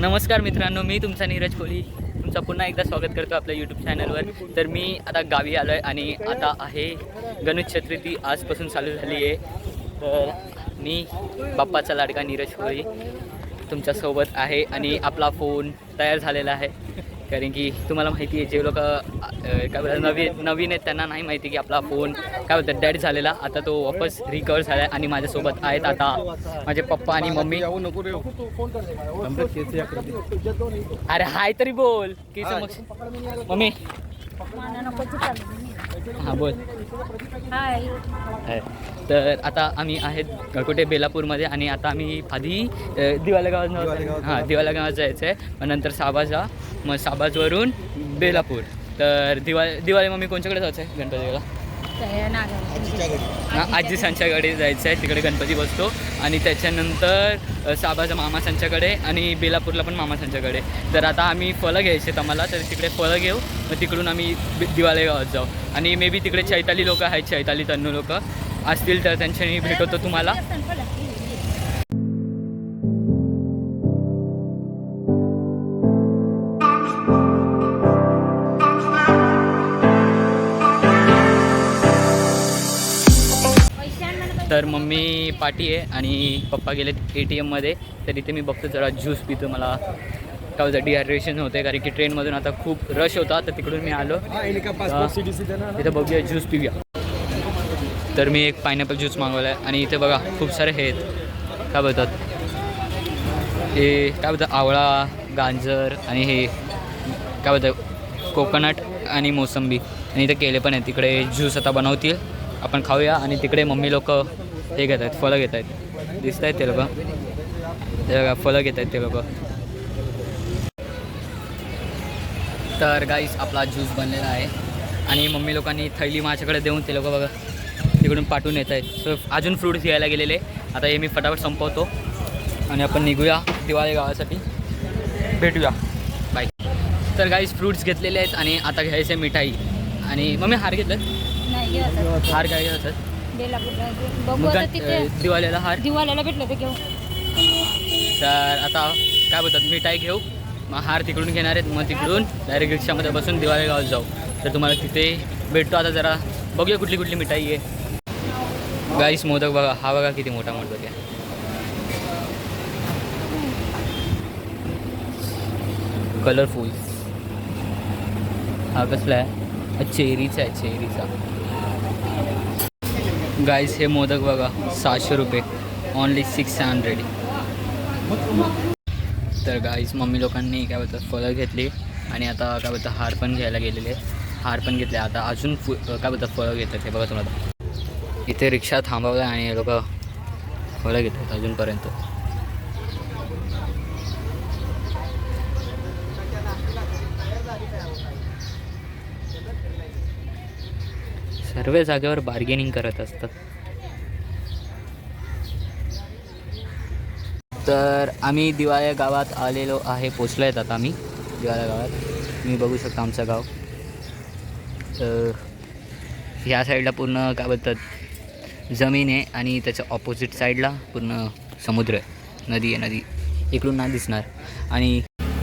नमस्कार मित्रांनो, मी तुमचा नीरज कोहली तुमचं पुन्हा एकदा स्वागत करतो आपल्या यूट्यूब चॅनलवर. तर मी आता गावी आलो आहे आणि आता आहे गणेश चतुर्थी आजपासून चालू झाली आहे. तर मी बाप्पाचा लाडका नीरज कोहली तुमच्यासोबत आहे आणि आपला फोन तयार झालेला आहे. कारण की तुम्हाला माहिती आहे, जे लोक काय बोलतात नवीन आहेत त्यांना नाही माहिती की आपला फोन काय बोलतात डेड झालेला. आता तो वापस रिकवर झाला आहे आणि माझ्यासोबत आहेत आता माझे पप्पा आणि मम्मी. अरे हाय तरी बोल की मम्मी. हां बोल. हाय. तर आता आम्ही आहेत कुठे बेलापूरमध्ये आणि आता आम्ही आधी दिवाला गावात जायचं आहे. मग नंतर साबाजा, मग साबाजवरून बेलापूर. तर दिवाळी मम्मी कोणच्याकडे जायचं आहे गणपतीला? आजीसांच्याकडे जायचं आहे, तिकडे गणपती बसतो. आणि त्याच्यानंतर साबाजा मामासांच्याकडे आणि बेलापूरला पण मामासांच्याकडे. तर आता आम्ही फळं घ्यायचे आहेत आम्हाला, तर तिकडे फळं घेऊ. मग तिकडून आम्ही दिवाळी गावात जाऊ. आणि मे बी तिकडे चैताली लोक आहेत, चैताली तन्नू लोक असतील तर त्यांच्यानी भेटवतो तुम्हाला. तर मम्मी पाठी आहे आणि पप्पा गेलेत ATMमध्ये. तर इथे मी बघतो जरा ज्यूस पितो. मला काय होतं डिहायड्रेशन होते कारण की ट्रेनमधून आता खूप रश होता. तर तिकडून मी आलो, इथं बघूया ज्यूस पिऊया. तर मी एक पायनॅपल ज्यूस मागवला आहे आणि इथे बघा खूप सारे हे आहेत काय बोलतात हे काय बोलतात आवळा, गाजर आणि हे काय बोलतात कोकोनट आणि मोसंबी. आणि इथे केले पण आहेत. तिकडे ज्यूस आता बनवतील, आपण खाऊया. आणि तिकडे मम्मी लोक हे घेत आहेत, फळं घेत आहेत. दिसत आहेत ते लोक, ते बघा फळं घेत आहेत ते लोक. तर गाईस आपला ज्यूस बनलेला आहे आणि मम्मी लोकांनी थैली माझ्याकडे देऊन ते लोक बघा तिकडून पाठवून येत आहेत. सो अजून फ्रूट्स घ्यायला गेलेले. आता हे मी फटाफट संपवतो आणि आपण निघूया दिवाळी गावासाठी. भेटूया, बाय. तर गाईस फ्रूट्स घेतलेले आहेत आणि आता घ्यायचे मिठाई. आणि मम्मी हार घेतलं? हार काय घेतात? दिवाळीला हार दिवाळीला भेटलं ते घेऊ. तर आता काय बोलतात मिठाई घेऊ, मग हार तिकडून घेणार आहेत. मग तिकडून डायरेक्ट रिक्षामध्ये बसून दिवाळी गावात जाऊ. तर तुम्हाला तिथे भेटतो. आता जरा बघूया कुठली कुठली मिठाई आहे. गाईस मोदक बघा, हा बघा किती मोठा मोदक आहे. कलरफुल. हा कसला आहे? चेरीचा आहे, चेरीचा. गाईस हे मोदक बघा 600 रुपये, ओनली 600. तर गाईस मम्मी लोकांनी काय बोलतात फळं घेतली आणि आता काय बोलतात हार पण घ्यायला गेलेले. हार पण घेतले. आता अजून काय बोलतात फळं घेतात. हे बघा तुम्हाला इथे रिक्षा थांबवलं आणि लोक फळं घेतात अजूनपर्यंत. सर्व जागेवर बार्गेनिंग करत असतात. तर आम्ही दिवाळी गावात आलेलो आहे, पोचलो आहेत आता आम्ही दिवाळी गावात. तुम्ही बघू शकता आमचं गाव. तर ह्या साईडला पूर्ण काय बोलतात जमीन आहे आणि त्याच्या ऑपोजिट साईडला पूर्ण समुद्र आहे, नदी आहे. नदी इकडून नाही दिसणार.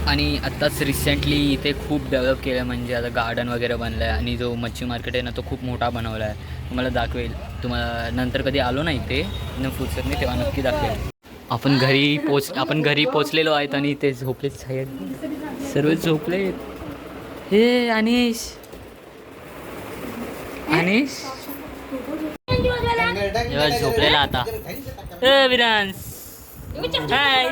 आणि आत्ताच रिसेंटली इथे खूप डेव्हलप केलं, म्हणजे आता गार्डन वगैरे बनलं आहे. आणि जो मच्छी मार्केट आहे ना, तो खूप मोठा बनवला आहे. तुम्हाला दाखवेल, तुम्हाला नंतर कधी आलो ना इथे फुरसतने तेव्हा नक्की दाखवेल. आपण घरी पोचलेलो आहेत आणि ते झोपलेत साहेब, सर्व झोपलेत. हे अनिश झोपलेला आता. विरांश हाय.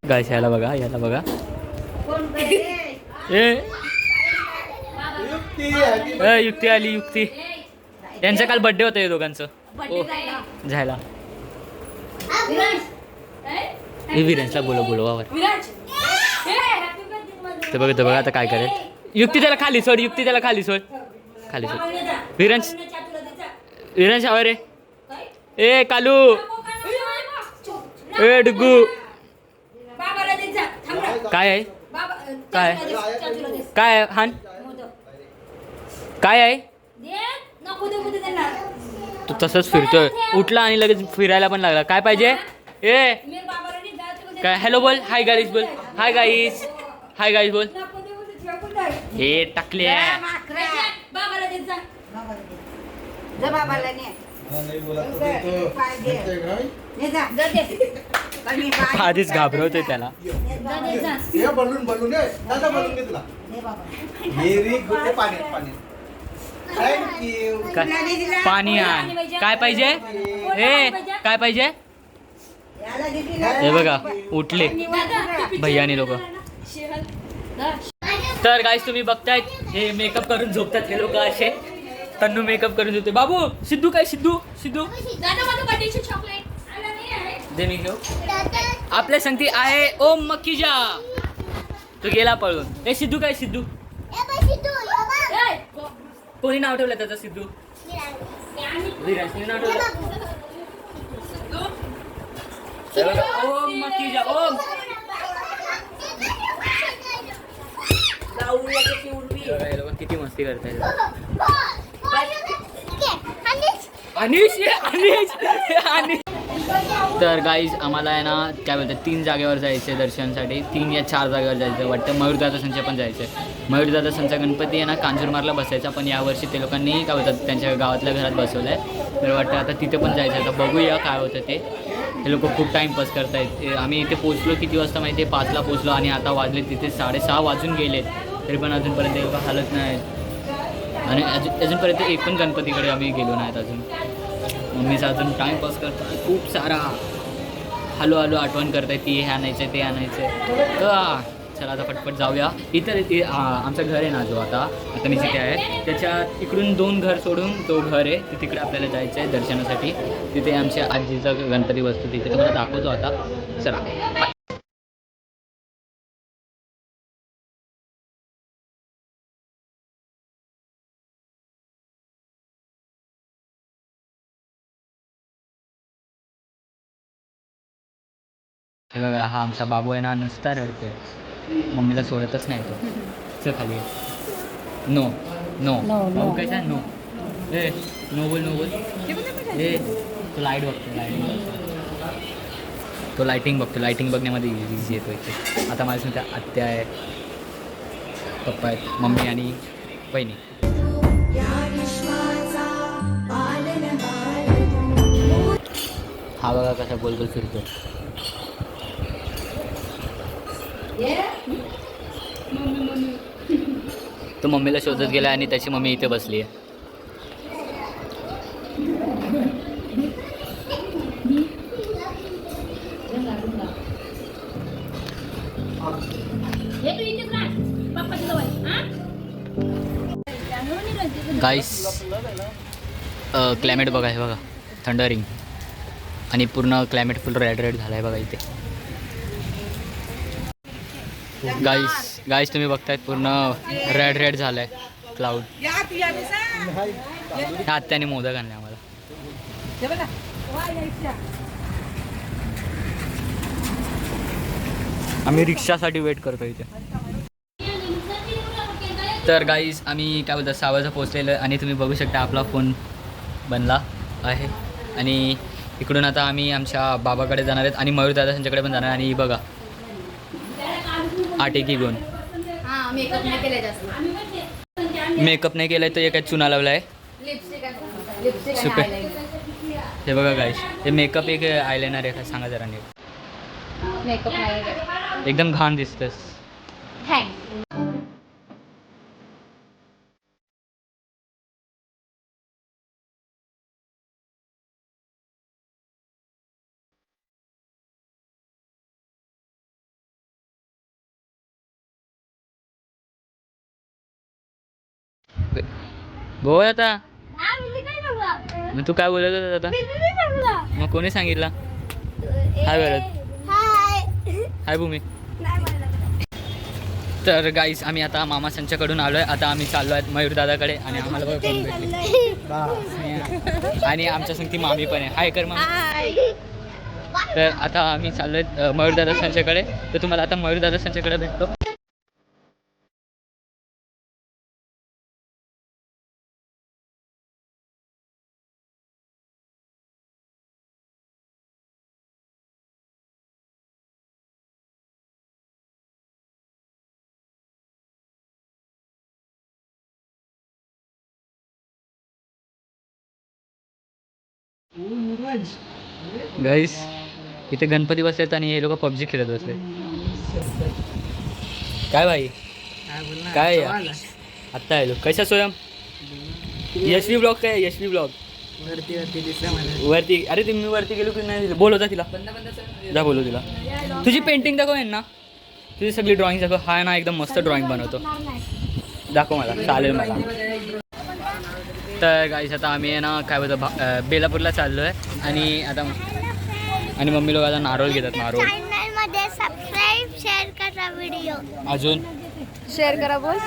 गाइस याला बघा युक्ती आली. युक्ती त्यांचा काल बर्थडे होता या दोघांचं झाला. विरांशला बोलवावर. ते बघा आता काय करेल. युक्ती त्याला खाली सोड. विरांश आवर रे. ए कालू, ए डुगू. काय आहे हान काय आहे? तू तसंच फिरतोय. उठला आणि लगेच फिरायला पण लागला. काय पाहिजे? ए काय हॅलो बोल, हाय गाईस बोल, हाय गाईस, हाय गाईस बोल. हे टाकले बाबाला देत जा. जा बाबाला ने. आधीच घाबरवतोय त्याला. जा देत जा. ये बलून बलून आहे दादा बलून घे तुला मेरी गुड पाणी पाणी थँक्यू काय पाणी आण. काय पाहिजे हे काय पाहिजे हे बघा उठले भैयानी लोक. तर गाईस तुम्ही बघतायत हे मेकअप करून झोपतात हे लोक असे. तन्नू मेकअप करून झोपते. बाबू सिद्धू काय सिद्धू सिद्धू दे मी घेऊ. आपल्या संगती आहे ओम मक्कीजा. तो गेला पळून. हे सिद्धू काय सिद्धू कोणी नाव ठेवलं त्याचं सिद्धू विराजने नाव ठेवलं. ओम मक्कीजा ओम. हे लोक किती मस्ती करतायत. अनिश अनिश अनिश. तर गाईज आम्हाला आहे ना काय बोलतात 3 जागेवर जायचं आहे दर्शनासाठी. 3 या 4 जागेवर जायचं वाटतं. मयूरदादा संच पण जायचं आहे. मयूरदादा संचा गणपती आहे ना कांजूरमारला बसायचा, पण यावर्षी ते लोकांनी काय बोलतात त्यांच्या गावातल्या घरात बसवलं आहे. तर वाटतं आता तिथे पण जायचं आहे. आता बघूया काय होतं ते. हे लोक खूप टाईमपास करतायत. आम्ही इथे पोचलो किती वाजता माहिती आहे 5ला पोचलो आणि आता वाजले तिथे 6:30 वाजून गेलेत. तरी पण अजूनपर्यंत हे लोक हालत नाहीत आणि अजूनपर्यंत एक पण गणपतीकडे आम्ही गेलो नाहीत अजून. मम्मीचा अजून टाईमपास करतात खूप सारा. हॅलो हॅलो आठवण करताय ती हे आणायचं ते आणायचं. चला आता पटपट जाऊया. इतर आमचं घर आहे ना जो आता मी जिथे आहे त्याच्या इकडून 2 घर सोडून तो घर आहे तिकडे आपल्याला जायचं आहे दर्शनासाठी. तिथे आमच्या आजीचा गणपती बसतो तिथे तुम्हाला दाखवतो आता. चला हे बघा हा आमचा बाबू आहे ना नुसता रडतोय. मम्मीला सोडतच नाही तो. चल खाली नो नो बाबू कसा नो ए नो बोल नो बोल. ए तो लाईट बघतो तो लाईटिंग बघतो. लाईटिंग बघण्यामध्ये इझी येतो इथे. आता माझ्या त्या आत्या आहे पप्पा आहेत मम्मी आणि बहिणी. हा बघा कसा गोल गोल फिरतो. तो मम्मीला शोधत गेला आणि त्याची मम्मी इथे बसली आहे. गाईस क्लायमेट बघा हे बघा थंडरिंग आणि पूर्ण क्लायमेट फुल रेड रेड झाला आहे बघा इथे. गाईस तुम्ही बघतायत पूर्ण रेड रेड झालं आहे क्लाउड. ह्या आत्याने मोदक आणले आम्हाला. आम्ही रिक्षासाठी वेट करतो इथे. तर गाईज आम्ही काय बोलतात 6 वाजता पोचलेलो आहे आणि तुम्ही बघू शकता आपला फोन बनला आहे. आणि इकडून आता आम्ही आमच्या बाबाकडे जाणार आहेत आणि मयूरदादा त्यांच्याकडे पण जाणार. आणि बघा आटेकी गुण मेकअप नाही केलाय तर एक चुना लावलाय. हे बघा गाईस हे मेकअप एक आयलाइनर आहे. सांगा जरा नीट. मेकअप नाही एकदम घाण दिसतेस. बोल आता. मग तू काय बोलत होता आता. मग कोणी सांगितलं. हाय बोलत हाय भूमी. तर गाईस आम्ही आता मामा संच्याकडून आलो आहे. आता आम्ही चाललो आहेत मयूरदादाकडे आणि आम्हाला बघ कोण भेटले आणि आमच्या संगती मामी पण आहे. हाय कर मामी. तर आता आम्ही चाललो आहेत मयूरदादा संच्याकडे. तर तुम्हाला आता मयूरदादा संच्याकडे भेटतो. गाईस इथे गणपती बसलेत आणि हे लोक पबजी खेळत बसले. काय भाई काय आत्ता आलो कैसा स्वयं यशवी ब्लॉग काय यशवी ब्लॉग वरती अरे तुम्ही वरती गेलो की नाही बोलवता तिला जा बोलव तिला. तुझी पेंटिंग दाखव ना तुझी सगळी ड्रॉइंग दाखव. हा ना एकदम मस्त ड्रॉइंग बनवतो दाखव मला चालेल मला. तर गाईस आता आम्ही आहे ना काय बोलतो बेलापूरला चाललो आहे आणि आता आणि मम्मी लोक आता नारळ घेतात. नारळ मध्ये सबस्क्राईब शेअर करा व्हिडिओ अजून शेअर करा बोल.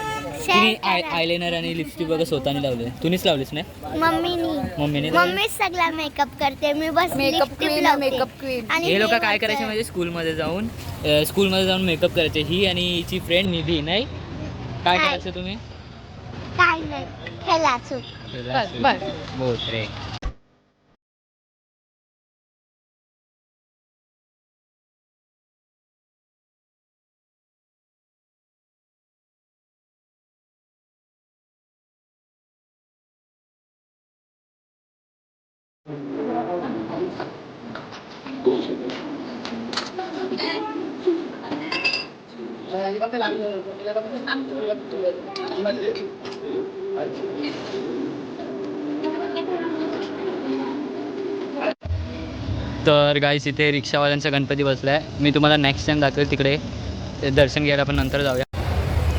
तिने आयलाइनर आणि लिपस्टिक वगैरे स्वतःने लावले. तुम्हीच लावलीस नाही मम्मीने मम्मीच सगळा मेकअप करते मी बस मेकअप lipstick क्वीन लावते. Makeup queen. आणि हे लोक काय हे करायचे म्हणजे स्कूलमध्ये जाऊन मेकअप करायचे. ही आणि हिची फ्रेंड निधी नाही काय काय? करायचं तुम्ही काय नाही खेळा चूक बस. बोल रे. तर गाईस इथे रिक्षावाल्यांचा गणपती बसला आहे. मी तुम्हाला नेक्स्ट टाईम दाखवेल तिकडे ते दर्शन घ्यायला आपण नंतर जाऊया.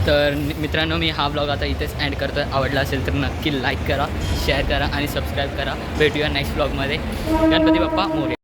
तर मित्रांनो मी हा ब्लॉग आता इथेच एंड करतो. आवडला असेल तर नक्की लाईक करा शेअर करा आणि सबस्क्राईब करा. भेटूया नेक्स्ट ब्लॉगमध्ये. गणपती बाप्पा मोरया.